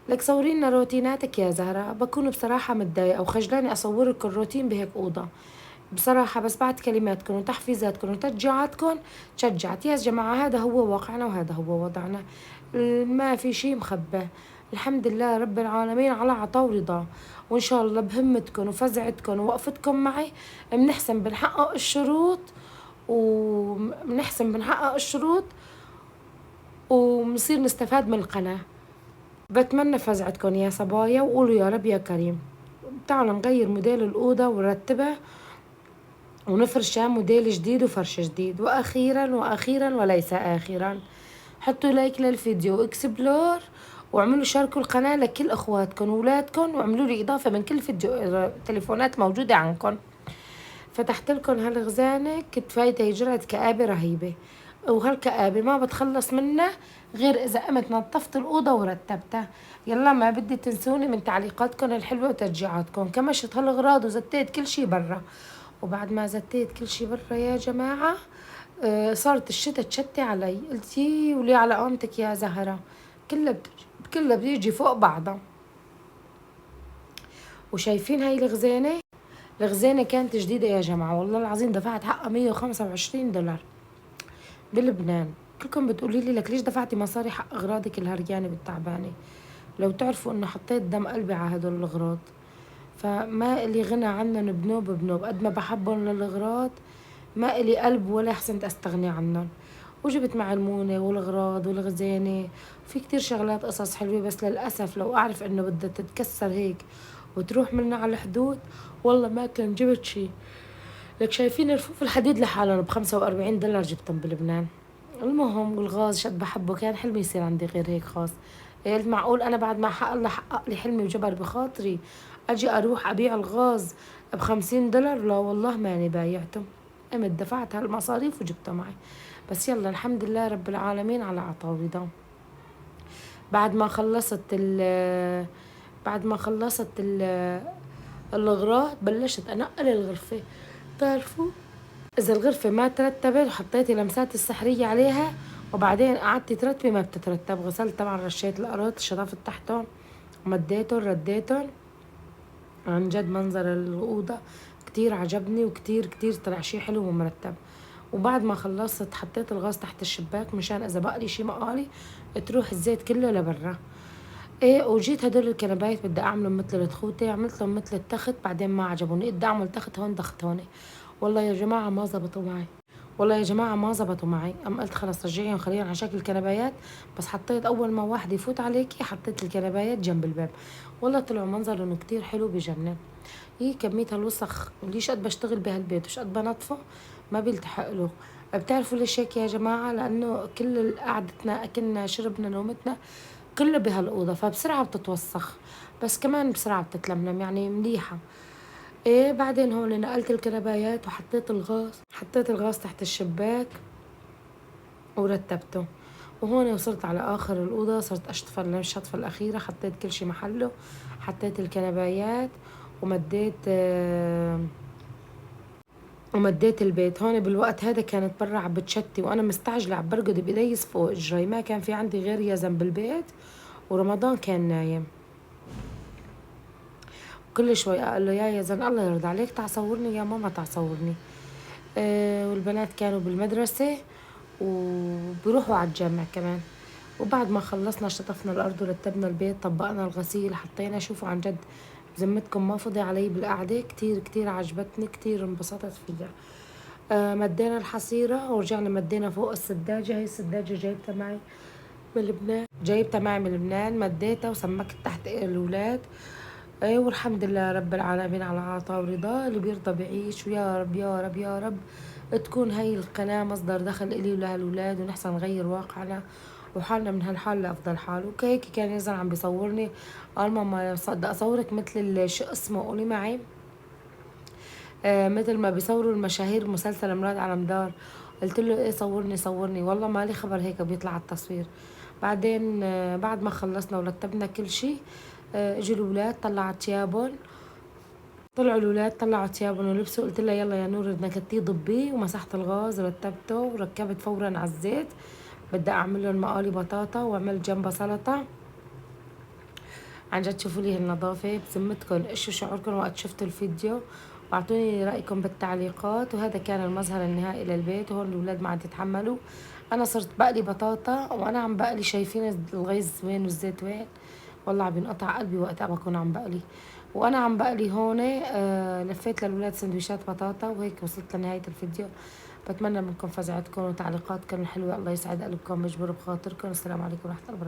لك صوري لنا روتيناتك يا زهرة. بكون بصراحة متضايقة وخجلانة أصورك الروتين بهيك أوضة بصراحة، بس بعد كلماتكم وتحفيزاتكم وتشجيعاتكم تشجعت. يا جماعة هذا هو واقعنا وهذا هو وضعنا، ما في شي مخبى. الحمد لله رب العالمين على عطاء ورضا، وإن شاء الله بهمتكم وفزعتكم ووقفتكم معي بنحقق الشروط، بنحقق الشروط وبنصير نستفاد من القناة. بتمنى فزعتكم يا صبايا، وقولوا يا رب يا كريم. تعالوا نغير موديل الأوضة ونرتبها ونفرشها موديل جديد وفرش جديد. وأخيرا وليس آخرا، حطوا لايك للفيديو واكسبلور، واعملوا شاركوا القناة لكل اخواتكم وولادكم، واعملوا لي اضافة من كل فيديو تليفونات موجودة عندكم. فتحت لكم هالغزانة كنت فايتة جرعة كآبة رهيبة، وهالكآبة ما بتخلص منها غير إذا قمت نظفت الأوضة ورتبتها. يلا ما بدي تنسوني من تعليقاتكم الحلوة وتشجيعاتكم. كمشت هالأغراض وزتيت كل شي برا. وبعد ما زتيت كل شي برا يا جماعة، صارت الشتا تشتي علي. قلت يي ولي على قامتك يا زهرة، كلها بيجي فوق بعضها. وشايفين هاي الغزانة؟ الغزانة كانت جديدة يا جماعة، والله العظيم دفعت حقها 125 دولار بلبنان. كلكم بتقولي لي لك ليش دفعتي مصاري حق اغراضك الهريانة بالتعبانة؟ لو تعرفوا انه حطيت دم قلبي على هدول الاغراض، فما إلي غنى عنهم بنوب قد ما بحبهم للاغراض. ما إلي قلب ولا حسنت استغني عنهم. وجبت مع المونة والغراض والغزانة، في كتير شغلات قصص حلوة، بس للأسف لو أعرف إنه بدها تتكسر هيك وتروح منا على الحدود، والله ما كان جبت شي. لك شايفين رفوف الحديد لحالهم ب45 دولار جبتهم بلبنان. المهم والغاز شد بحبه، كان حلمي يصير عندي غير هيك خاص. قلت معقول أنا بعد ما الله حقق لي حلمي وجبر بخاطري أجي أروح أبيع الغاز ب50 دولار؟ لا والله ماني بايعته. قمت دفعت هالمصاريف وجبته معي. بس يلا الحمد لله رب العالمين على عطا ورضا. بعد ما خلصت ال بعد ما خلصت الأغراض بلشت أنقل الغرفة. بتعرفوا إذا الغرفة ما ترتبت وحطيتي لمسات السحرية عليها وبعدين قعدتي ترتبي ما بتترتب. غسلت طبعا، رشيت الأرض، شطفت تحتهم، مديتهم رديتهم. عن جد منظر الأوضة كتير عجبني، وكتير كتير طلع شي حلو ومرتب. وبعد ما خلصت حطيت الغاز تحت الشباك مشان إذا بقلي شي مقالي تروح الزيت كله لبرا. ايه، وجيت هدول الكنبايت بدي اعملهم مثل التخوتة، عملتهم مثل التخت، بعدين ما عجبوني، بدي اعمل تخت هون ضغط هون. والله يا جماعة ما زبطوا معي، والله يا جماعة ما زبطوا معي. أم قلت خلص رجعيهم خليهم على شكل كنبايات. بس حطيت أول ما واحد يفوت عليكي حطيت الكنبايات جنب الباب، والله طلعوا منظرهم كتير حلو بجنن. هي كمية هالوسخ ليش قد بشتغل بهالبيت وش قد بنظفه ما بيلتحق له. بتعرفوا ليش هيك يا جماعة؟ لأنه كل قعدتنا أكلنا شربنا نومتنا كله بهالأوضة، فبسرعة بتتوسخ، بس كمان بسرعة بتتلملم، يعني مليحة. ايه، بعدين هون نقلت الكنبايات وحطيت الغاز تحت الشباك ورتبته. وهون وصلت على آخر الأوضة، صرت أشطف الشطفة الأخيرة، حطيت كل شي محله، حطيت الكنبايات ومديت ومديت البيت. هون بالوقت هذا كانت برا عم بتشتي وانا مستعجله عم برقد بايدي فوق اجري، ما كان في عندي غير يزن بالبيت، ورمضان كان نايم. كل شوي اقول له يا يزن الله يرضى عليك تعال صورني، يا ماما تعال صورني. والبنات كانوا بالمدرسه وبروحوا على الجامع كمان. وبعد ما خلصنا شطفنا الارض ورتبنا البيت، طبقنا الغسيل، حطينا. شوفوا عن جد بذمتكم ما فضي علي بالقعده، كتير كتير عجبتني، كتير انبسطت فيها. مدينا الحصيرة ورجعنا مدينا فوق السداجة. هي السداجة جايبتها معي من لبنان، مديتها وسمكت تحت الأولاد. والحمد لله رب العالمين على عطاء ورضا، اللي بيرضى بعيش. ويا رب يا رب يا رب تكون هاي القناة مصدر دخل إلي ولهالولاد، ونحسن نغير واقعنا وحالنا من هالحال لأفضل حال. وهيك كان يزن عم بيصورني، قال ماما بدي أصورك مثل شو اسمه قولي معي، مثل ما بيصوروا المشاهير مسلسل مراد على مدار. قلت له ايه صورني صورني، والله مالي خبر هيك بيطلع على التصوير. بعدين بعد ما خلصنا ورتبنا كل شيء، اجوا الاولاد طلعوا تيابهم ولبسوا. قلت لها يلا يا نور بدنا كتيه ضبيه، ومسحت الغاز ورتبته وركبت فورا على الزيت. بدي اعمل لهم مقالي بطاطا واعمل جنبها سلطه. عن جد شوفوا لي هالنظافة بذمتكم، اشوا شعوركم وقت شفتوا الفيديو واعطوني رأيكم بالتعليقات. وهذا كان المظهر النهائي للبيت. وهون الأولاد ما عاد يتحملوا، أنا صرت بقلي بطاطا وأنا عم بقلي، شايفين الغيظ وين والزيت وين، والله عم بينقطع قلبي وقت بكون عم بقلي. وأنا عم بقلي هون لفيت للأولاد سندويشات بطاطا. وهيك وصلت لنهاية الفيديو. بتمنى منكم فزعتكم وتعليقاتكم الحلوة، الله يسعد قلبكم ويجبر بخاطركم. السلام عليكم ورحمة الله وبركاته.